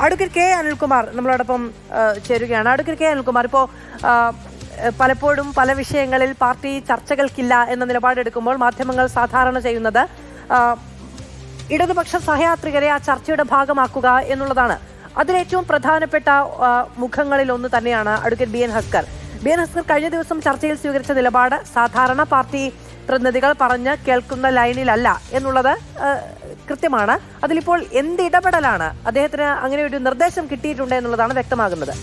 Advocate K Anilkumar നമ്മളോടൊപ്പം ചേരുകയാണ്. Advocate K Anilkumar, ഇപ്പോൾ പലപ്പോഴും പല വിഷയങ്ങളിൽ പാർട്ടി ചർച്ചകൾക്കില്ല എന്ന നിലപാടെടുക്കുമ്പോൾ മാധ്യമങ്ങൾ സാധാരണ ചെയ്യുന്നത് ഇടതുപക്ഷ സഹയാത്രികരെ ആ ചർച്ചയുടെ ഭാഗമാക്കുക എന്നുള്ളതാണ്. അതിലേറ്റവും പ്രധാനപ്പെട്ട മുഖങ്ങളിൽ ഒന്ന് തന്നെയാണ് അഡ്വക്കേറ്റ് ബി എൻ ഹസ്കർ. കഴിഞ്ഞ ദിവസം ചർച്ചയിൽ സ്വീകരിച്ച നിലപാട് സാധാരണ പാർട്ടി പ്രതിനിധികൾ പറഞ്ഞ് കേൾക്കുന്ന ലൈനിലല്ല എന്നുള്ളത് കൃത്യമാണ്. അതിലിപ്പോൾ എന്ത് ഇടപെടലാണ് അദ്ദേഹത്തിന് അങ്ങനെ ഒരു നിർദ്ദേശം കിട്ടിയിട്ടുണ്ട് എന്നുള്ളതാണ് വ്യക്തമാകുന്നത്.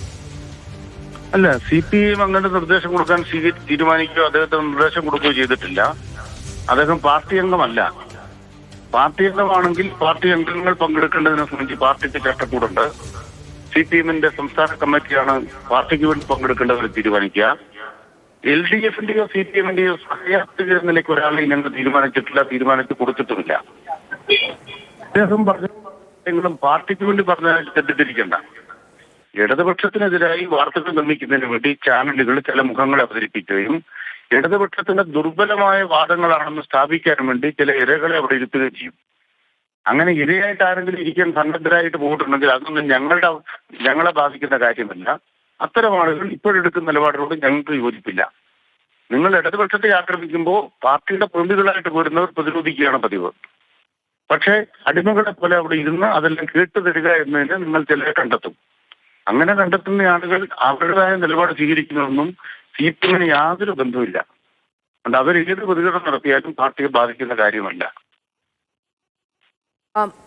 അല്ല, CPM അങ്ങനെ നിർദ്ദേശം കൊടുക്കാൻ തീരുമാനിക്കുകയോ അദ്ദേഹത്തിന് നിർദ്ദേശം കൊടുക്കുകയോ ചെയ്തിട്ടില്ല. അദ്ദേഹം പാർട്ടി അംഗമല്ല. പാർട്ടി അംഗമാണെങ്കിൽ പാർട്ടി അംഗങ്ങൾ പങ്കെടുക്കേണ്ടതിനെ സംബന്ധിച്ച് പാർട്ടിക്ക് ചട്ടക്കൂടുണ്ട്. CPM-ന്റെ സംസ്ഥാന കമ്മിറ്റിയാണ് പാർട്ടിക്ക് വേണ്ടി പങ്കെടുക്കേണ്ടവരെ തീരുമാനിക്കുക. LDF-ന്റെയോ CPM-ന്റെയോ സഹയാത്രിക നിലയ്ക്ക് ഒരാളെ ഞങ്ങൾ തീരുമാനിച്ചു കൊടുത്തിട്ടുമില്ല. അദ്ദേഹം പറഞ്ഞ പാർട്ടിക്ക് വേണ്ടി പറഞ്ഞാൽ തെറ്റിദ്ധരിക്കണ്ട. ഇടതുപക്ഷത്തിനെതിരായി വാർത്തകൾ നിർമ്മിക്കുന്നതിന് വേണ്ടി ചാനലുകൾ ചില മുഖങ്ങളെ അവതരിപ്പിക്കുകയും ഇടതുപക്ഷത്തിന്റെ ദുർബലമായ വാദങ്ങളാണെന്ന് സ്ഥാപിക്കാൻ വേണ്ടി ചില ഇരകളെ അവിടെ ഇരുത്തുകയും ചെയ്യും. അങ്ങനെ ഇരയായിട്ട് ആരെങ്കിലും ഇരിക്കാൻ സന്നദ്ധരായിട്ട് പോയിട്ടുണ്ടെങ്കിൽ അതൊന്നും ഞങ്ങളെ ബാധിക്കുന്ന കാര്യമല്ല. അത്തരം ആളുകൾ ഇപ്പോഴെടുക്കുന്ന നിലപാടിനോട് ഞങ്ങൾക്ക് യോജിപ്പില്ല. നിങ്ങൾ ഇടതുപക്ഷത്തെ ആക്രമിക്കുമ്പോൾ പാർട്ടിയുടെ പ്രതിനിധികളായിട്ട് വരുന്നവർ പ്രതിരോധിക്കുകയാണ് പതിവ്. പക്ഷേ അടിമകളെ പോലെ അവിടെ ഇരുന്ന് അതെല്ലാം കേട്ടു തരിക എന്നതിന് നിങ്ങൾ ചിലരെ കണ്ടെത്തും. അങ്ങനെ കണ്ടെത്തുന്ന ആളുകൾ അവരുടേതായ നിലപാട് സ്വീകരിക്കുന്നതൊന്നും CPM-ന് യാതൊരു ബന്ധവുമില്ല. അതുകൊണ്ട് അവരേത് പ്രതികരണം നടത്തിയാലും പാർട്ടിയെ ബാധിക്കുന്ന കാര്യമല്ല.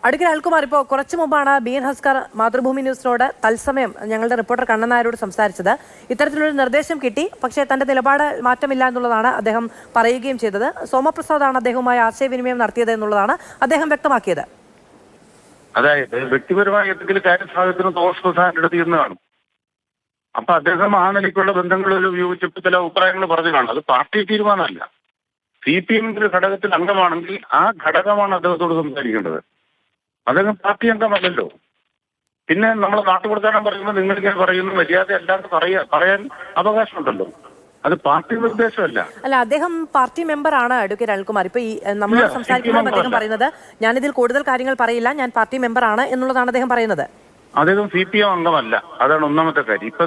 അഡ്വക്കേറ്റ് അനിൽകുമാർ, ഇപ്പോൾ കുറച്ചു മുമ്പാണ് ബി എൻ ഹസ്കർ മാതൃഭൂമി ന്യൂസിനോട് തത്സമയം ഞങ്ങളുടെ റിപ്പോർട്ടർ കണ്ണൻ നായരോട് സംസാരിച്ചത്. ഇത്തരത്തിലൊരു നിർദ്ദേശം കിട്ടി, പക്ഷേ തന്റെ നിലപാട് മാറ്റമില്ല എന്നുള്ളതാണ് അദ്ദേഹം പറയുകയും ചെയ്തത്. സോമപ്രസാദാണ് അദ്ദേഹവുമായി ആശയവിനിമയം നടത്തിയത് എന്നുള്ളതാണ് അദ്ദേഹം വ്യക്തമാക്കിയത്. അതായത് വ്യക്തിപരമായ എന്തെങ്കിലും കാര്യസാധ്യത്തിന് തോമസ് പ്രസാദിന്റെ അടുത്ത് ഇരുന്ന് കാണും. അപ്പൊ അദ്ദേഹം ആ നിലയ്ക്കുള്ള ബന്ധങ്ങളിൽ ഉപയോഗിച്ചപ്പോൾ ചില അഭിപ്രായങ്ങൾ പറഞ്ഞു കാണും. അത് പാർട്ടി തീരുമാനമല്ല. CPM-ന്റെ ഘടകത്തിൽ അംഗമാണെങ്കിൽ ആ ഘടകമാണ് അദ്ദേഹത്തോട് സംസാരിക്കേണ്ടത്. അദ്ദേഹം പാർട്ടി അംഗമല്ലല്ലോ. പിന്നെ നമ്മളെ നാട്ടുകൊടുക്കാനും പറയുമ്പോൾ നിങ്ങളിങ്ങനെ പറയുന്നു മര്യാദ അല്ലാതെ പറയാൻ അവകാശമുണ്ടല്ലോ. അത് പാർട്ടി നിർദ്ദേശമല്ല. അല്ല, അദ്ദേഹം പാർട്ടി മെമ്പറാണ് അഡ്വക്കേറ്റ് അനിൽകുമാർ. ഇപ്പൊ ഈ നമ്മളോട് സംസാരിക്കുമ്പോൾ അദ്ദേഹം പറയുന്നത് ഞാനിതിൽ കൂടുതൽ കാര്യങ്ങൾ പറയില്ല, ഞാൻ പാർട്ടി മെമ്പറാണ് എന്നുള്ളതാണ് അദ്ദേഹം പറയുന്നത്. അദ്ദേഹം CPM അംഗമല്ല. അതാണ് ഒന്നാമത്തെ കാര്യം. ഇപ്പൊ